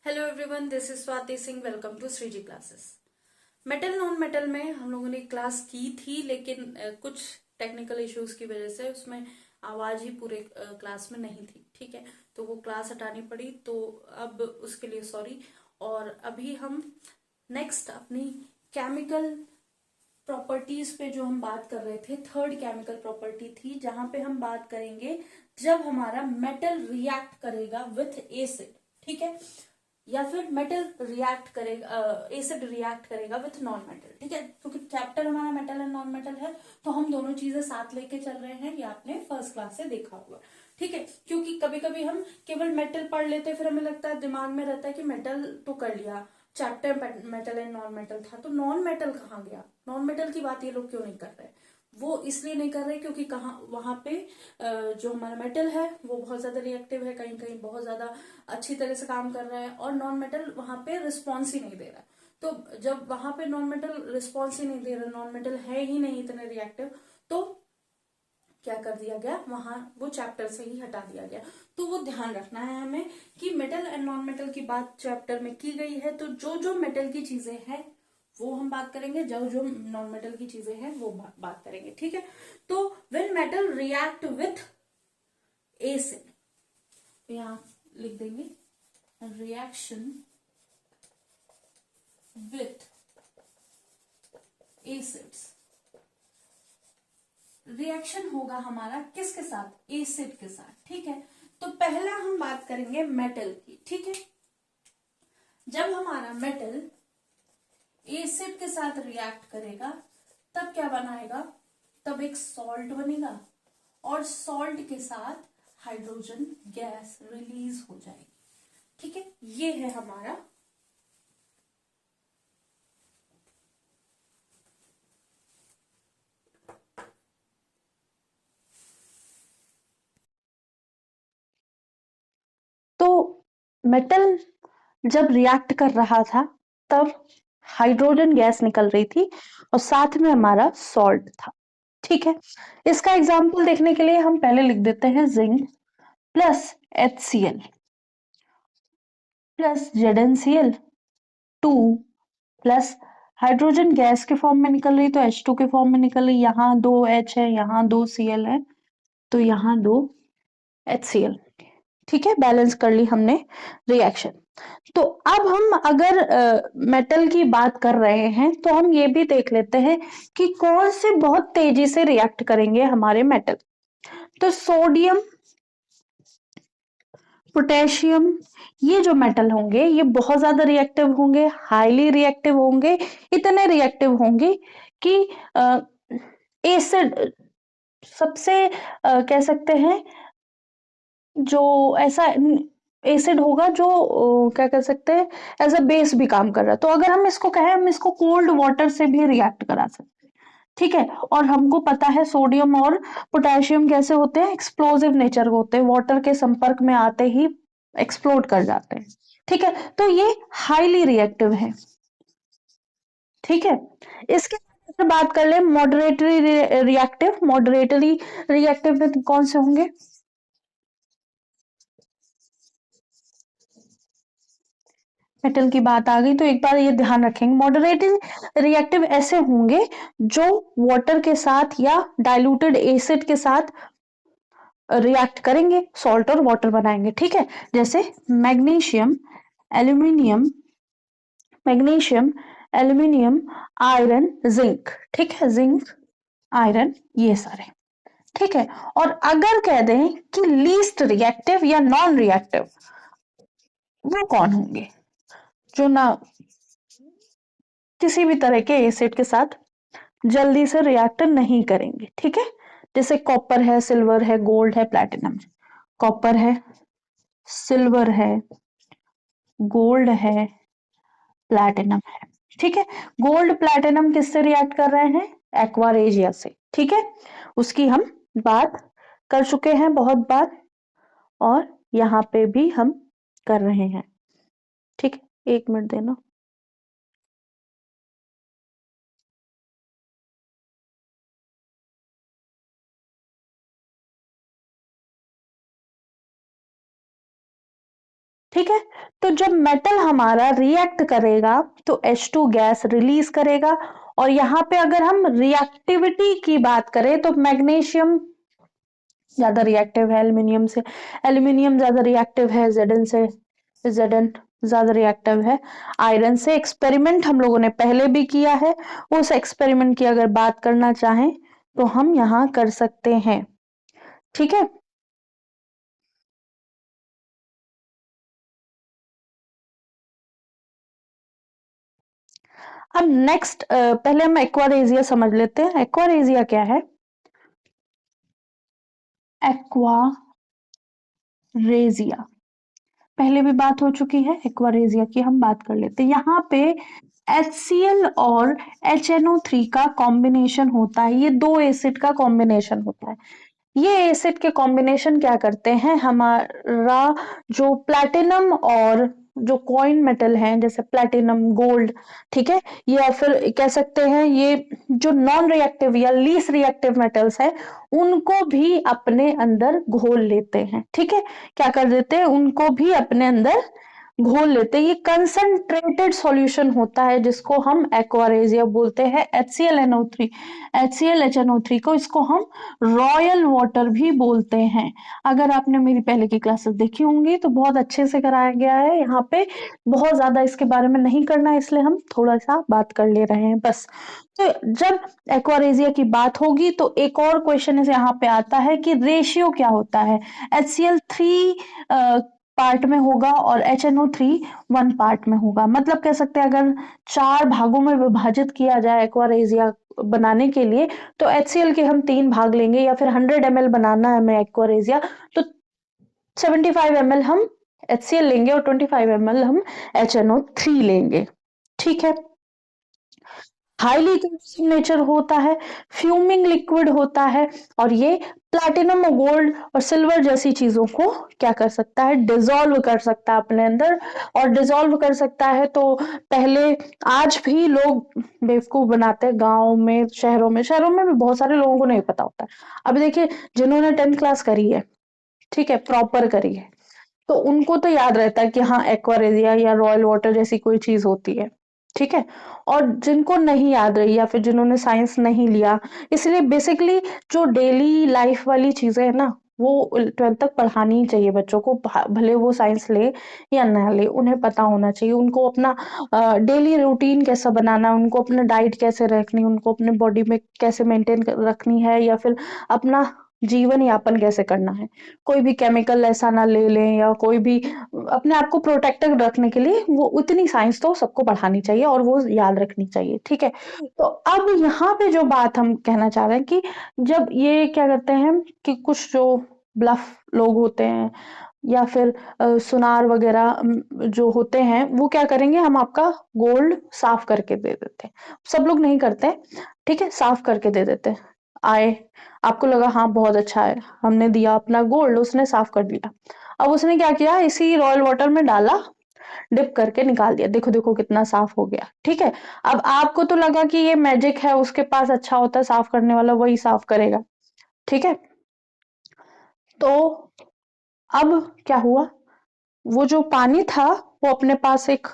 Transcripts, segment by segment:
Hello everyone, this is Swati Singh. Welcome to Shreeji classes. Metal non metal में हम लोगों ने क्लास की थी, लेकिन कुछ टेक्निकल इश्यूज की वजह से उसमें आवाज ही पूरे क्लास में नहीं थी। ठीक है, तो वो क्लास हटानी पड़ी, तो अब उसके लिए सॉरी। और अभी हम नेक्स्ट अपनी केमिकल प्रॉपर्टीज पे जो हम बात कर रहे थे, थर्ड केमिकल प्रॉपर्टी थी जहां पे हम बात करेंगे जब हमारा मेटल रिएक्ट करेगा विथ एसिड। ठीक है, या फिर मेटल रिएक्ट करेगा, एसिड रिएक्ट करेगा विथ नॉन मेटल। ठीक है, क्योंकि चैप्टर हमारा मेटल एंड नॉन मेटल है, तो हम दोनों चीजें साथ लेके चल रहे हैं। ये आपने फर्स्ट क्लास से देखा होगा। ठीक है, क्योंकि कभी कभी हम केवल मेटल पढ़ लेते हैं, फिर हमें लगता है, दिमाग में रहता है कि मेटल तो कर लिया, chapter metal and non metal था, तो नॉन मेटल कहाँ गया, नॉन मेटल की बात ये लोग क्यों नहीं कर रहे। वो इसलिए नहीं कर रहे क्योंकि कहाँ वहां पे जो हमारा मेटल है वो बहुत ज्यादा रिएक्टिव है, कहीं कहीं बहुत ज्यादा अच्छी तरह से काम कर रहा है, और नॉन मेटल वहां पे रिस्पॉन्स ही नहीं दे रहा है। तो जब वहां पे नॉन मेटल रिस्पॉन्स ही नहीं दे रहा, नॉन मेटल है ही नहीं इतने रिएक्टिव, तो क्या कर दिया गया, वहां वो चैप्टर से ही हटा दिया गया। तो वो ध्यान रखना है हमें कि मेटल एंड नॉन मेटल की बात चैप्टर में की गई है, तो जो जो मेटल की चीजें हैं वो हम बात करेंगे, जो जो नॉन मेटल की चीजें हैं वो बात करेंगे। ठीक है, तो when metal react with acid, यहां लिख देंगे रिएक्शन विथ एसिड्स। रिएक्शन होगा हमारा किसके साथ, एसिड के साथ। ठीक है, तो पहला हम बात करेंगे मेटल की। ठीक है, जब हमारा मेटल एसिड के साथ रिएक्ट करेगा तब क्या बनाएगा, तब एक सॉल्ट बनेगा, और सॉल्ट के साथ हाइड्रोजन गैस रिलीज हो जाएगी। ठीक है, ये है हमारा तो मेटल जब रिएक्ट कर रहा था तब हाइड्रोजन गैस निकल रही थी और साथ में हमारा सॉल्ट था। ठीक है, इसका एग्जाम्पल देखने के लिए हम पहले लिख देते हैं zinc plus HCl plus ZnCl 2 plus hydrogen gas के फॉर्म में निकल रही, तो H2 के फॉर्म में निकल रही। यहाँ 2 H है, यहाँ 2Cl है, तो यहाँ 2HCl। ठीक है, बैलेंस कर ली हमने रिएक्शन। तो अब हम अगर मेटल की बात कर रहे हैं तो हम ये भी देख लेते हैं कि कौन से बहुत तेजी से रिएक्ट करेंगे हमारे मेटल। तो सोडियम, पोटेशियम, ये जो मेटल होंगे ये बहुत ज्यादा रिएक्टिव होंगे, हाईली रिएक्टिव होंगे, इतने रिएक्टिव होंगे कि एसिड सबसे कह सकते हैं जो ऐसा एसिड होगा जो क्या कह सकते हैं एज अ बेस भी काम कर रहा है। तो अगर हम इसको कहें, हम इसको कोल्ड वाटर से भी रिएक्ट करा सकते हैं। ठीक है, और हमको पता है सोडियम और पोटेशियम कैसे होते हैं, एक्सप्लोसिव नेचर होते हैं, वाटर के संपर्क में आते ही एक्सप्लोड कर जाते हैं। ठीक है, तो ये हाईली रिएक्टिव है। ठीक है, इसके बात कर ले मॉडरेटरी रिएक्टिव। मॉडरेटरी रिएक्टिव में कौन से होंगे, मेटल की बात आ गई तो एक बार ये ध्यान रखेंगे, मॉडरेटिव रिएक्टिव ऐसे होंगे जो वाटर के साथ या डाइल्यूटेड एसिड के साथ रिएक्ट करेंगे, सॉल्ट और वाटर बनाएंगे। ठीक है, जैसे magnesium, aluminium, magnesium, aluminium, iron, zinc. ठीक है, जिंक, आयरन, ये सारे। ठीक है, और अगर कह दें कि लीस्ट रिएक्टिव या नॉन रिएक्टिव, वो कौन होंगे, जो ना किसी भी तरह के एसिड के साथ जल्दी से रिएक्ट नहीं करेंगे। ठीक है, जैसे कॉपर है, सिल्वर है, गोल्ड है, प्लैटिनम। कॉपर है, सिल्वर है, गोल्ड है, प्लैटिनम है। ठीक है, गोल्ड प्लैटिनम किससे रिएक्ट कर रहे हैं, एक्वारेजिया से। ठीक है, उसकी हम बात कर चुके हैं बहुत बार, और यहाँ पे भी हम कर रहे हैं। ठीक है, 1 मिनट देना। ठीक है। तो जब मेटल हमारा रिएक्ट करेगा तो H2 गैस रिलीज करेगा, और यहां पे अगर हम रिएक्टिविटी की बात करें तो मैग्नीशियम ज्यादा रिएक्टिव है एल्यूमिनियम से, एल्यूमिनियम ज्यादा रिएक्टिव है Zn से, Zn ज्यादा रिएक्टिव है आयरन से। एक्सपेरिमेंट हम लोगों ने पहले भी किया है, उस एक्सपेरिमेंट की अगर बात करना चाहें तो हम यहां कर सकते हैं। ठीक है। अब नेक्स्ट पहले हम एक्वारेजिया समझ लेते हैं। एक्वारेजिया क्या है? एक्वारेजिया पहले भी बात हो चुकी है, एक्वारेजिया की हम बात कर लेते हैं। यहाँ पे HCl और HNO3 का कॉम्बिनेशन होता है, ये दो एसिड का कॉम्बिनेशन होता है। ये एसिड के कॉम्बिनेशन क्या करते हैं, हमारा जो प्लैटिनम और जो कॉइन मेटल हैं जैसे प्लैटिनम गोल्ड, ठीक है, या फिर कह सकते हैं ये जो नॉन रिएक्टिव या लीस्ट रिएक्टिव मेटल्स है उनको भी अपने अंदर घोल लेते हैं। ठीक है, क्या कर देते हैं, उनको भी अपने अंदर घोल लेते हैं। ये कंसंट्रेटेड सॉल्यूशन होता है जिसको हम एक्वारेजिया बोलते हैं। HClNO3, HClHNO3 को इसको हम रॉयल वाटर भी बोलते हैं। अगर आपने मेरी पहले की क्लासेस देखी होंगी तो बहुत अच्छे से कराया गया है, यहाँ पे बहुत ज्यादा इसके बारे में नहीं करना है, इसलिए हम थोड़ा सा बात कर ले रहे हैं बस। तो जब एक्वारेजिया की बात होगी तो एक और क्वेश्चन इस यहाँ पे आता है कि रेशियो क्या होता है। HCl3 पार्ट में होगा और HNO3 वन पार्ट में होगा। मतलब कह सकते हैं अगर 4 भागों में विभाजित किया जाए एक्वारेजिया बनाने के लिए तो HCl के हम 3 भाग लेंगे, या फिर 100 ml बनाना है हमें एक्वारेजिया तो 75 ml हम HCl लेंगे और 25 ml हम HNO3 लेंगे। ठीक है। हाईली करेसिव नेचर होता है, फ्यूमिंग लिक्विड होता है, और ये प्लैटिनम और गोल्ड और सिल्वर जैसी चीजों को क्या कर सकता है, डिसॉल्व कर सकता है अपने अंदर। और डिसॉल्व कर सकता है तो पहले, आज भी लोग बेवकूफ बनाते हैं गांव में, शहरों में भी बहुत सारे लोगों को नहीं पता होता है। अभी देखिए, जिन्होंने 10th क्लास करी है, ठीक है, प्रॉपर करी है, तो उनको तो याद रहता है कि हाँ एक्वारेजिया या रॉयल वाटर जैसी कोई चीज होती है। ठीक है। और जिनको नहीं याद रही या फिर जिन्होंने साइंस नहीं लिया, इसलिए बेसिकली जो डेली लाइफ वाली चीजें है ना वो 12th तक पढ़ानी ही चाहिए बच्चों को, भले वो साइंस ले या ना ले, उन्हें पता होना चाहिए। उनको अपना डेली रूटीन कैसा बनाना है, उनको अपना डाइट कैसे रखनी, उनको अपने बॉडी में कैसे मेंटेन रखनी है, या फिर अपना जीवन यापन कैसे करना है। कोई भी केमिकल ऐसा ना ले लें, या कोई भी अपने आप को प्रोटेक्टेड रखने के लिए वो उतनी साइंस तो सबको पढ़ानी चाहिए और वो याद रखनी चाहिए। ठीक है। तो अब यहाँ पे जो बात हम कहना चाह रहे हैं कि जब ये क्या करते हैं कि कुछ जो ब्लफ लोग होते हैं या फिर सुनार वगैरह जो होते हैं वो क्या करेंगे, हम आपका गोल्ड साफ करके दे देते हैं। सब लोग नहीं करते, ठीक है, साफ करके दे देते हैं। आए, आपको लगा हाँ बहुत अच्छा है, हमने दिया अपना गोल्ड, उसने साफ कर दिया। अब उसने क्या किया, इसी रॉयल वाटर में डाला, डिप करके निकाल दिया, देखो देखो कितना साफ हो गया। ठीक है। अब आपको तो लगा कि ये मैजिक है, उसके पास अच्छा होता है साफ करने वाला, वही साफ करेगा। ठीक है। तो अब क्या हुआ, वो जो पानी था वो अपने पास एक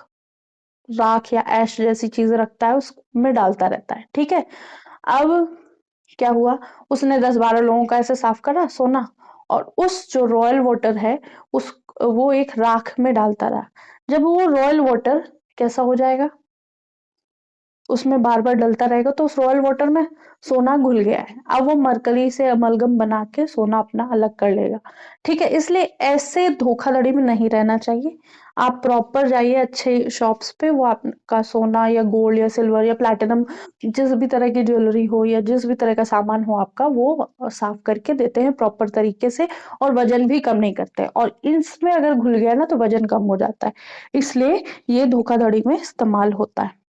राख या ऐश जैसी चीज रखता है, उसमें डालता रहता है। ठीक है। अब क्या हुआ, उसने 10-12 लोगों का ऐसे साफ करा सोना, और उस जो रॉयल वाटर है उस वो एक राख में डालता रहा। जब वो रॉयल वाटर कैसा हो जाएगा, उसमें बार बार डलता रहेगा तो उस रॉयल वाटर में सोना घुल गया है। अब वो मरकरी से अमलगम बना के सोना अपना अलग कर लेगा। ठीक है। इसलिए ऐसे धोखाधड़ी में नहीं रहना चाहिए। आप प्रॉपर जाइए अच्छे शॉप्स पे, वो आपका सोना या गोल्ड या सिल्वर या प्लैटिनम जिस भी तरह की ज्वेलरी हो या जिस भी तरह का सामान हो आपका, वो साफ करके देते हैं प्रॉपर तरीके से, और वजन भी कम नहीं करते। और इसमें अगर घुल गया ना तो वजन कम हो जाता है, इसलिए ये धोखाधड़ी में इस्तेमाल होता है।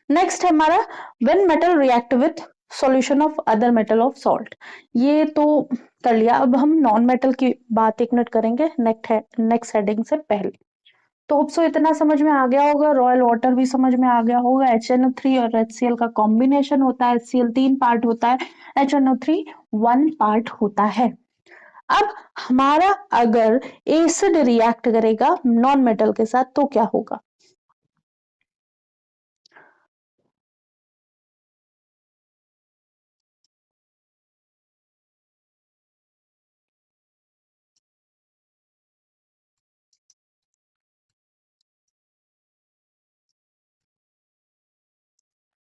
नेक्स्ट है हमारा when metal react with solution of other metal of salt. ये तो कर लिया। अब हम नॉन मेटल की बात एक मिनट करेंगे नेक्स्ट हेडिंग से पहले। तो होप सो इतना समझ में आ गया होगा, रॉयल वाटर भी समझ में आ गया होगा। HNO3 और HCl का कॉम्बिनेशन होता है, HCl 3 पार्ट होता है, HNO3 1 पार्ट होता है। अब हमारा अगर एसिड रिएक्ट करेगा नॉन मेटल के साथ तो क्या होगा?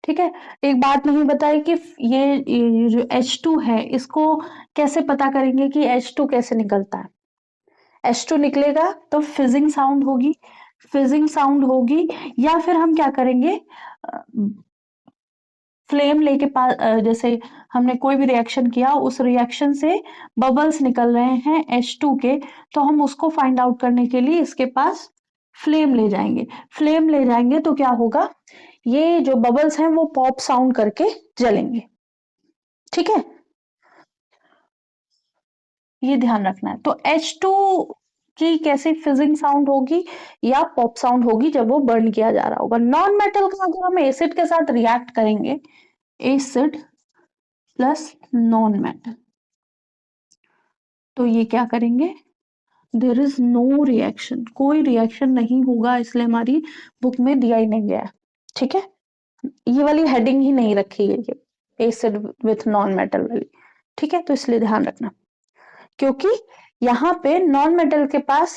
ठीक है, एक बात नहीं बताई कि ये जो H2 है इसको कैसे पता करेंगे कि H2 कैसे निकलता है? H2 निकलेगा तो फिजिंग साउंड होगी, फिजिंग साउंड होगी, या फिर हम क्या करेंगे, फ्लेम लेके पास, जैसे हमने कोई भी रिएक्शन किया उस रिएक्शन से बबल्स निकल रहे हैं H2 के, तो हम उसको फाइंड आउट करने के लिए इसके पास फ्लेम ले जाएंगे। फ्लेम ले जाएंगे तो क्या होगा, ये जो बबल्स हैं वो पॉप साउंड करके जलेंगे। ठीक है, ये ध्यान रखना है। तो H2 की कैसे फिजिंग साउंड होगी या पॉप साउंड होगी जब वो बर्न किया जा रहा होगा। नॉन मेटल का अगर हम एसिड के साथ रिएक्ट करेंगे, एसिड प्लस नॉन मेटल, तो ये क्या करेंगे, देर इज नो रिएक्शन, कोई रिएक्शन नहीं होगा, इसलिए हमारी बुक में दिया ही नहीं गया है। ठीक है, ये वाली हेडिंग ही नहीं रखी है, ये एसिड विथ नॉन मेटल वाली। ठीक है, तो इसलिए ध्यान रखना, क्योंकि यहाँ पे नॉन मेटल के पास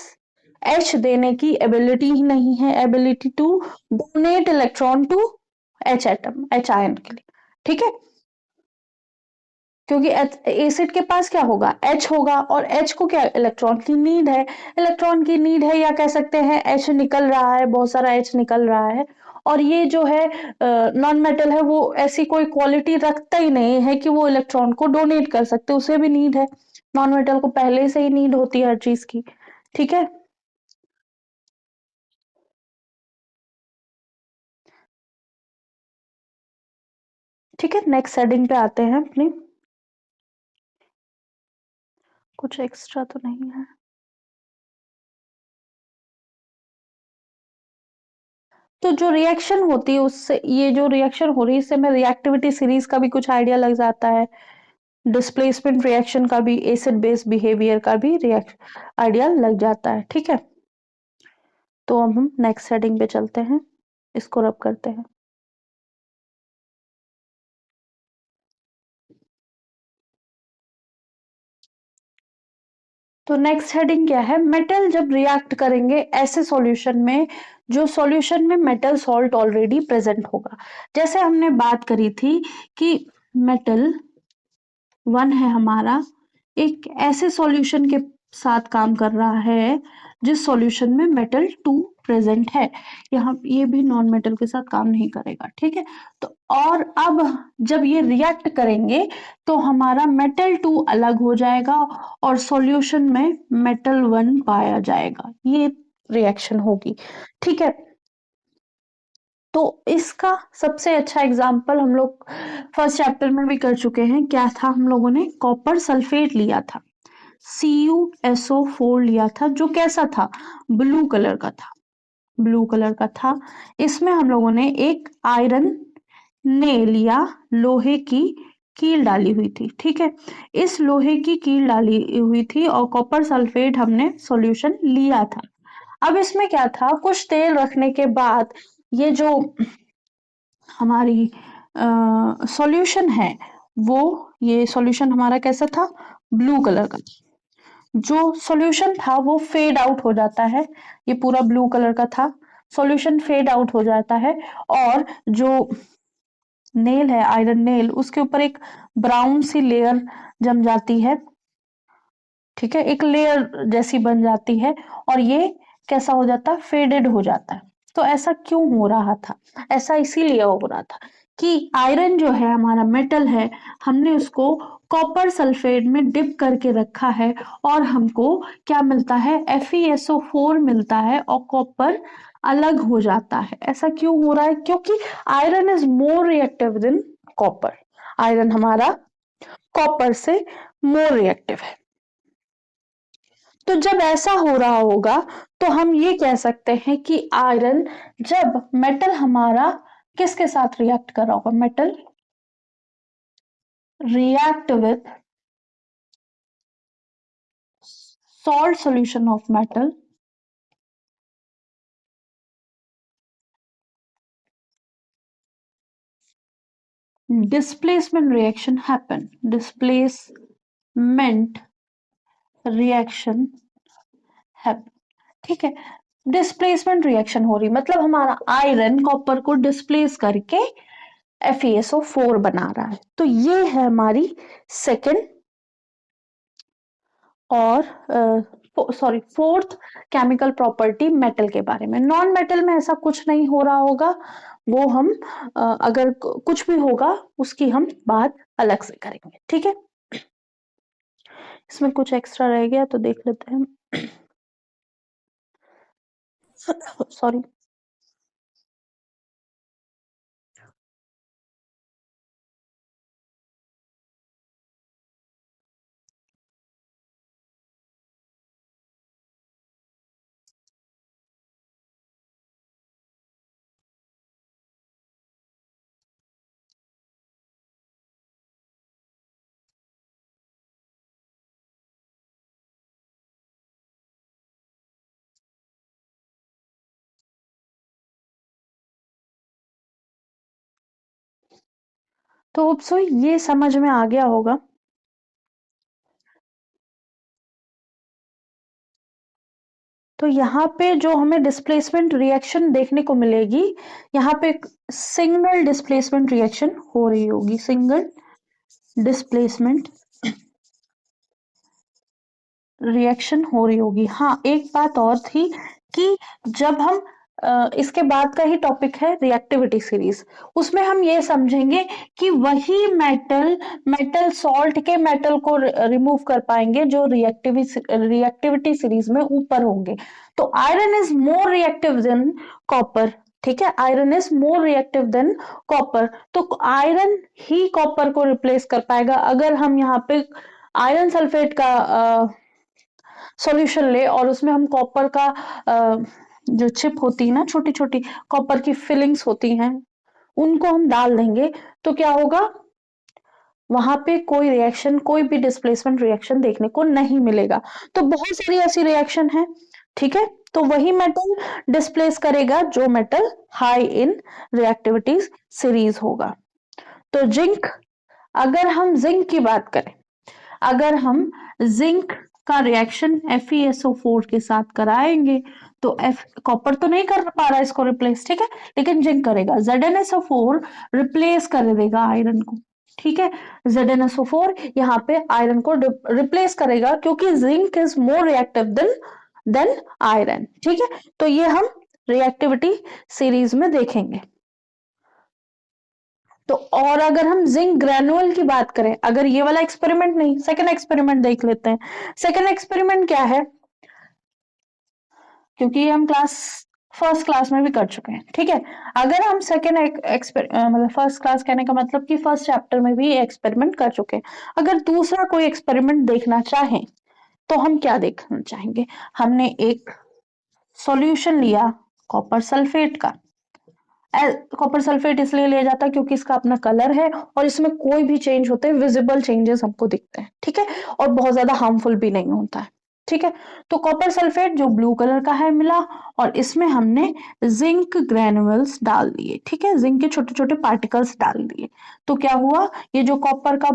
H देने की एबिलिटी ही नहीं है, ability to donate electron to H atom, H ion के लिए। ठीक है, क्योंकि एसिड के पास क्या होगा, H होगा, और H को क्या, इलेक्ट्रॉन की नीड है, इलेक्ट्रॉन की नीड है, या कह सकते हैं H निकल रहा है, बहुत सारा H निकल रहा है, और ये जो है नॉन मेटल है वो ऐसी कोई क्वालिटी रखता ही नहीं है कि वो इलेक्ट्रॉन को डोनेट कर सकते, उसे भी नीड है, नॉन मेटल को पहले से ही नीड होती है हर चीज की। ठीक है, ठीक है, नेक्स्ट हेडिंग पे आते हैं अपनी, कुछ एक्स्ट्रा तो नहीं है। तो जो रिएक्शन होती है उससे, ये जो रिएक्शन हो रही है इससे हमें रिएक्टिविटी सीरीज का भी कुछ आइडिया लग जाता है, डिस्प्लेसमेंट रिएक्शन का भी, एसिड बेस बिहेवियर का भी रिएक्शन आइडिया लग जाता है। ठीक है, तो अब हम नेक्स्ट हेडिंग पे चलते हैं, इसको रब करते हैं। तो नेक्स्ट हेडिंग क्या है, मेटल जब रिएक्ट करेंगे ऐसे सॉल्यूशन में जो सॉल्यूशन में मेटल सॉल्ट ऑलरेडी प्रेजेंट होगा। जैसे हमने बात करी थी कि मेटल 1 है हमारा, एक ऐसे सॉल्यूशन के साथ काम कर रहा है जिस सॉल्यूशन में मेटल 2 प्रेजेंट है, यहाँ ये भी नॉन मेटल के साथ काम नहीं करेगा। ठीक है, तो और अब जब ये रिएक्ट करेंगे तो हमारा मेटल 2 अलग हो जाएगा और सॉल्यूशन में मेटल 1 पाया जाएगा, ये रिएक्शन होगी। ठीक है, तो इसका सबसे अच्छा एग्जाम्पल हम लोग फर्स्ट चैप्टर में भी कर चुके हैं, क्या था, हम लोगों ने कॉपर सल्फेट लिया था, CuSO4 लिया था, जो कैसा था, ब्लू कलर का था, ब्लू कलर का था। इसमें हम लोगों ने एक आयरन ने लिया, लोहे की कील डाली हुई थी। ठीक है, इस लोहे की कील डाली हुई थी और कॉपर सल्फेट हमने सॉल्यूशन लिया था। अब इसमें क्या था, कुछ तेल रखने के बाद ये जो हमारी सॉल्यूशन है वो, ये सॉल्यूशन हमारा कैसा था, ब्लू कलर का। जो सॉल्यूशन था वो फेड आउट हो जाता है, ये पूरा ब्लू कलर का था, सॉल्यूशन फेड आउट हो जाता है, और जो नेल है, आयरन नेल, उसके ऊपर एक ब्राउन सी लेयर जम जाती है। ठीक है, एक लेयर जैसी बन जाती है, और ये कैसा हो जाता है, फेडेड हो जाता है। तो ऐसा क्यों हो रहा था, ऐसा इसीलिए हो रहा था कि आयरन जो है हमारा मेटल है, हमने उसको कॉपर सल्फेट में डिप करके रखा है, और हमको क्या मिलता है, FeSO4 मिलता है, और कॉपर अलग हो जाता है। ऐसा क्यों हो रहा है, क्योंकि iron is more reactive than copper, iron हमारा कॉपर से मोर रिएक्टिव है। तो जब ऐसा हो रहा होगा तो हम ये कह सकते हैं कि आयरन, जब मेटल हमारा किसके साथ रिएक्ट कर रहा होगा, metal react with salt solution of metal displacement reaction happen. Displacement reaction happen. ठीक है, डिस्प्लेसमेंट रिएक्शन हो रही मतलब हमारा आयरन कॉपर को डिस्प्लेस करके FeSO4 बना रहा है। तो ये है हमारी सेकंड और फोर्थ केमिकल प्रॉपर्टी मेटल के बारे में। नॉन मेटल में ऐसा कुछ नहीं हो रहा होगा, वो हम अगर कुछ भी होगा उसकी हम बात अलग से करेंगे। ठीक है, इसमें कुछ एक्स्ट्रा रह गया तो देख लेते हैं। सॉरी, तो होप सो ये समझ में आ गया होगा। तो यहाँ पे जो हमें डिस्प्लेसमेंट रिएक्शन देखने को मिलेगी, यहाँ पे सिंगल डिस्प्लेसमेंट रिएक्शन हो रही होगी, सिंगल डिस्प्लेसमेंट रिएक्शन हो रही होगी। हाँ, एक बात और थी कि जब हम इसके बाद का ही टॉपिक है रिएक्टिविटी सीरीज, उसमें हम ये समझेंगे कि वही मेटल सॉल्ट के मेटल को रिमूव कर पाएंगे जो रिएक्टिविटी सीरीज में ऊपर होंगे। तो iron is more reactive than copper. ठीक है, iron is more reactive than copper, तो आयरन ही कॉपर को रिप्लेस कर पाएगा। अगर हम यहाँ पे आयरन सल्फेट का सॉल्यूशन ले और उसमें हम कॉपर का जो चिप होती है ना, छोटी छोटी कॉपर की फिलिंग्स होती हैं, उनको हम डाल देंगे तो क्या होगा, वहां पे कोई रिएक्शन, कोई भी डिस्प्लेसमेंट रिएक्शन देखने को नहीं मिलेगा। तो बहुत सारी ऐसी रिएक्शन है। ठीक है, तो वही मेटल डिस्प्लेस करेगा जो metal high in reactivity series होगा। तो जिंक, अगर हम जिंक की बात करें, अगर हम जिंक का रिएक्शन FeSO4 के साथ कराएंगे तो कॉपर तो नहीं कर पा रहा इसको रिप्लेस, ठीक है, लेकिन जिंक करेगा। ZnSO4 रिप्लेस कर देगा आयरन को। ठीक है, ZnSO4 यहाँ पे आयरन को रिप्लेस करेगा क्योंकि zinc is more reactive than iron. ठीक है, तो ये हम रिएक्टिविटी सीरीज में देखेंगे। तो और अगर हम जिंक ग्रेनुअल की बात करें, अगर ये वाला एक्सपेरिमेंट नहीं, सेकंड एक्सपेरिमेंट देख लेते हैं। सेकंड एक्सपेरिमेंट क्या है, क्योंकि ये हम फर्स्ट क्लास में भी कर चुके हैं। ठीक है, अगर हम सेकंड मतलब फर्स्ट क्लास कहने का मतलब कि फर्स्ट चैप्टर में भी एक्सपेरिमेंट कर चुके हैं, अगर दूसरा कोई एक्सपेरिमेंट देखना चाहें तो हम क्या देखना चाहेंगे। हमने एक सॉल्यूशन लिया कॉपर सल्फेट का। कॉपर सल्फेट इसलिए लिया जाता है क्योंकि इसका अपना कलर है और इसमें कोई भी चेंज होते हैं विजिबल चेंजेस हमको दिखते हैं। ठीक है, और बहुत ज्यादा हार्मफुल भी नहीं होता है। ठीक है, तो कॉपर सल्फेट जो ब्लू कलर का है मिला और इसमें हमने जिंक ग्रेनुअल्स डाल दिए। ठीक है, जिंक के छोटे छोटे पार्टिकल्स डाल दिए। तो क्या हुआ, ये जो कॉपर का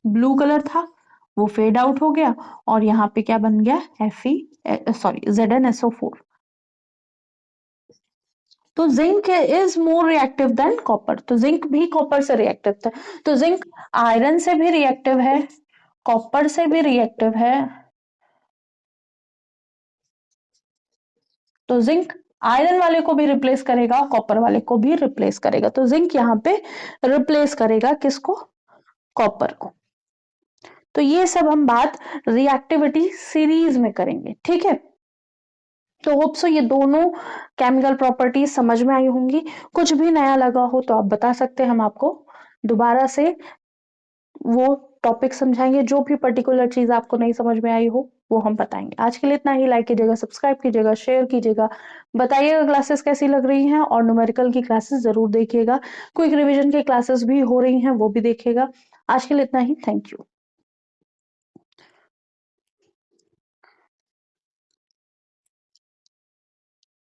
ब्लू कलर था वो फेड आउट हो गया और यहाँ पे क्या बन गया, ZnSO4। तो zinc is more reactive than copper, तो जिंक भी कॉपर से रिएक्टिव था। तो जिंक आयरन से भी रिएक्टिव है, कॉपर से भी रिएक्टिव है। तो जिंक आयरन वाले को भी रिप्लेस करेगा, कॉपर वाले को भी रिप्लेस करेगा। तो जिंक यहाँ पे रिप्लेस करेगा किसको, कॉपर को। तो ये सब हम बात रिएक्टिविटी सीरीज में करेंगे। ठीक है, तो होप सो ये दोनों केमिकल प्रॉपर्टीज समझ में आई होंगी। कुछ भी नया लगा हो तो आप बता सकते हैं, हम आपको दोबारा से वो टॉपिक समझाएंगे। जो भी पर्टिकुलर चीज आपको नहीं समझ में आई हो वो हम बताएंगे। आज के लिए इतना ही। लाइक कीजिएगा, सब्सक्राइब कीजिएगा, शेयर कीजिएगा, बताइएगा क्लासेस कैसी लग रही हैं और न्यूमेरिकल की क्लासेस जरूर देखिएगा। क्विक रिवीजन की क्लासेस भी हो रही हैं, वो भी देखिएगा। आज के लिए इतना ही। Thank you.